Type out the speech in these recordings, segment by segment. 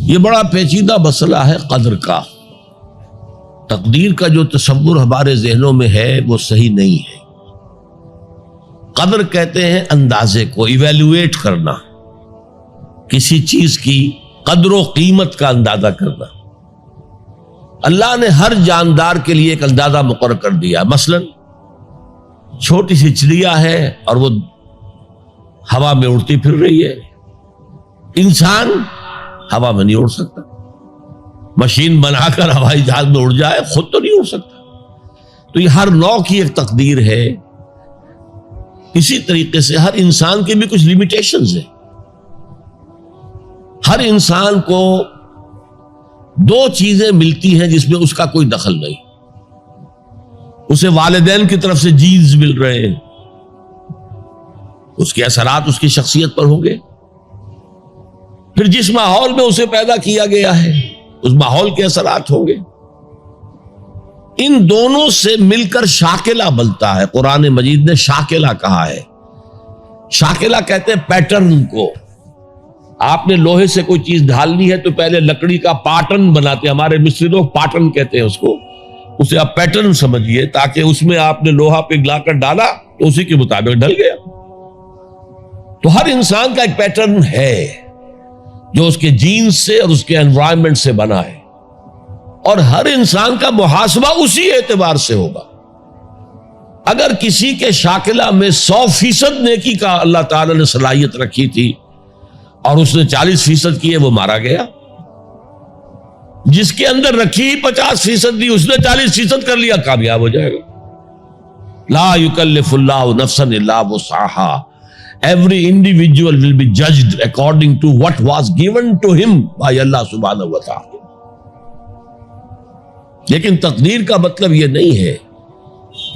یہ بڑا پیچیدہ مسئلہ ہے قدر کا. تقدیر کا جو تصور ہمارے ذہنوں میں ہے وہ صحیح نہیں ہے. قدر کہتے ہیں اندازے کو، ایویلویٹ کرنا، کسی چیز کی قدر و قیمت کا اندازہ کرنا. اللہ نے ہر جاندار کے لیے ایک اندازہ مقرر کر دیا. مثلا چھوٹی سی چڑیا ہے اور وہ ہوا میں اڑتی پھر رہی ہے. انسان ہوا میں نہیں اڑ سکتا. مشین بنا کر ہوائی جہاز میں اڑ جائے، خود تو نہیں اڑ سکتا. تو یہ ہر نوع کی ایک تقدیر ہے. اسی طریقے سے ہر انسان کے بھی کچھ لیمیٹیشنز ہیں. ہر انسان کو دو چیزیں ملتی ہیں جس میں اس کا کوئی دخل نہیں. اسے والدین کی طرف سے جینز مل رہے ہیں، اس کے اثرات اس کی شخصیت پر ہوں گے. پھر جس ماحول میں اسے پیدا کیا گیا ہے اس ماحول کے اثرات ہوں گے. ان دونوں سے مل کر شاکلہ بنتا ہے. قرآن مجید نے شاکلہ کہا ہے. شاکلہ کہتے ہیں پیٹرن کو. آپ نے لوہے سے کوئی چیز ڈھالنی ہے تو پہلے لکڑی کا پاٹرن بناتے ہیں. ہمارے مصری لوگ پاٹرن کہتے ہیں اس کو. اسے آپ پیٹرن سمجھیے تاکہ اس میں آپ نے لوہا پگھلا کر ڈالا تو اسی کے مطابق ڈھل گیا. تو ہر انسان کا ایک پیٹرن ہے جو اس کے جینز سے اور اس کے انوائرمنٹ سے بنا ہے، اور ہر انسان کا محاسبہ اسی اعتبار سے ہوگا. اگر کسی کے شاکلہ میں 100% نیکی کا اللہ تعالی نے صلاحیت رکھی تھی اور اس نے 40% کی ہے، وہ مارا گیا. جس کے اندر رکھی 50% دی، اس نے 40% کر لیا، کامیاب ہو جائے گا. لا یکلف اللہ نفسا الا وسعها. Every individual will be judged according to what was given to him by Allah subhanahu wa ta'ala. لیکن تقدیر کا مطلب یہ نہیں ہے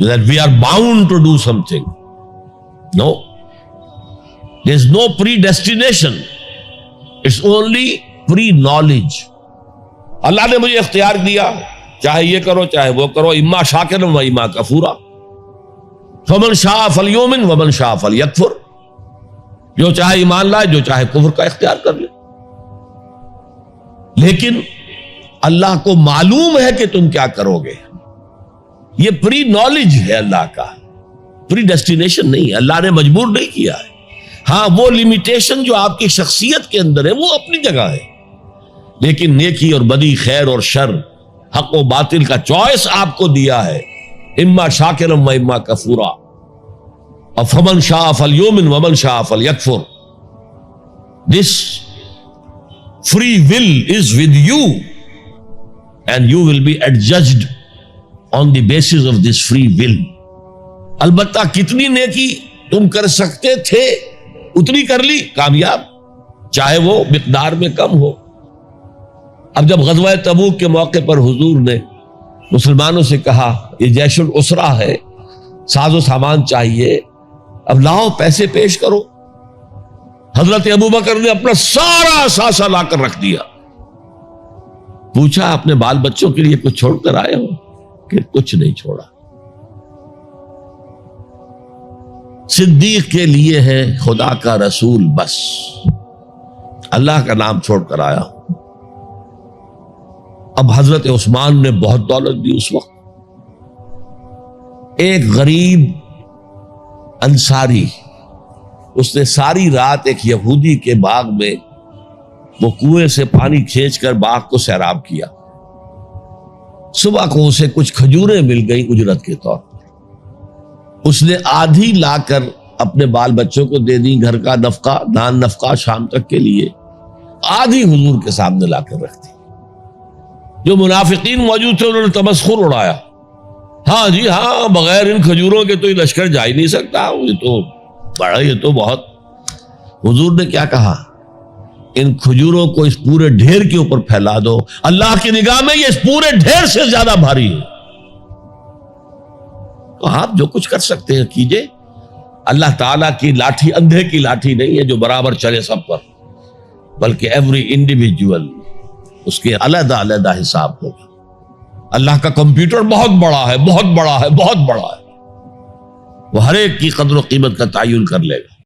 that we are bound to do something. No. There is no predestination. It's only pre-knowledge. اللہ نے مجھے اختیار دیا، چاہے یہ کرو چاہے وہ کرو، اما شاکرا و اما کفورا. فمن شاء فلیؤمن ومن شاء فلیکفر. جو چاہے ایمان لائے، جو چاہے کفر کا اختیار کر لے. لیکن اللہ کو معلوم ہے کہ تم کیا کرو گے. یہ پری نالج ہے اللہ کا، پری ڈیسٹینیشن نہیں ہے. اللہ نے مجبور نہیں کیا ہے. ہاں وہ لمیٹیشن جو آپ کی شخصیت کے اندر ہے وہ اپنی جگہ ہے، لیکن نیکی اور بدی، خیر اور شر، حق و باطل کا چوائس آپ کو دیا ہے. اما شاکرا و اما کفورا. فمن شاء فلیؤمن ومن شاء فلیکفر. This free will is with you and you will be adjudged on the basis of this free will. البتہ کتنی نیکی تم کر سکتے تھے اتنی کر لی، کامیاب، چاہے وہ مقدار میں کم ہو. اب جب غزوہ تبوک کے موقع پر حضور نے مسلمانوں سے کہا یہ جیش العسرہ ہے، ساز و سامان چاہیے، اب لاؤ پیسے پیش کرو. حضرت ابوبکر نے اپنا سارا اثاثہ لا کر رکھ دیا. پوچھا اپنے بال بچوں کے لیے کچھ چھوڑ کر آئے ہو؟ کہ کچھ نہیں چھوڑا. صدیق کے لیے ہے خدا کا رسول، بس اللہ کا نام چھوڑ کر آیا. اب حضرت عثمان نے بہت دولت دی اس وقت. ایک غریب انصاری، اس نے ساری رات ایک یہودی کے باغ میں وہ کنویں سے پانی کھینچ کر باغ کو سیراب کیا. صبح کو اسے کچھ کھجوریں مل گئی اجرت کے طور پر. اس نے آدھی لا کر اپنے بال بچوں کو دے دی، گھر کا نفقہ، نان نفقہ شام تک کے لیے. آدھی حضور کے سامنے لا کر رکھ دی. جو منافقین موجود تھے انہوں نے تمسخر اڑایا. ہاں جی ہاں، بغیر ان کھجوروں کے تو یہ لشکر جا ہی نہیں سکتا، یہ تو بڑا، یہ تو بہت. حضور نے کیا کہا؟ ان کھجوروں کو اس پورے ڈھیر کے اوپر پھیلا دو، اللہ کی نگاہ میں یہ اس پورے ڈھیر سے زیادہ بھاری ہے. تو آپ جو کچھ کر سکتے ہیں کیجئے. اللہ تعالیٰ کی لاٹھی اندھے کی لاٹھی نہیں ہے جو برابر چلے سب پر، بلکہ ایوری انڈیویجول اس کے علیحدہ علیحدہ حساب ہوگا. اللہ کا کمپیوٹر بہت بڑا ہے، بہت بڑا ہے، بہت بڑا ہے. وہ ہر ایک کی قدر و قیمت کا تعین کر لے گا.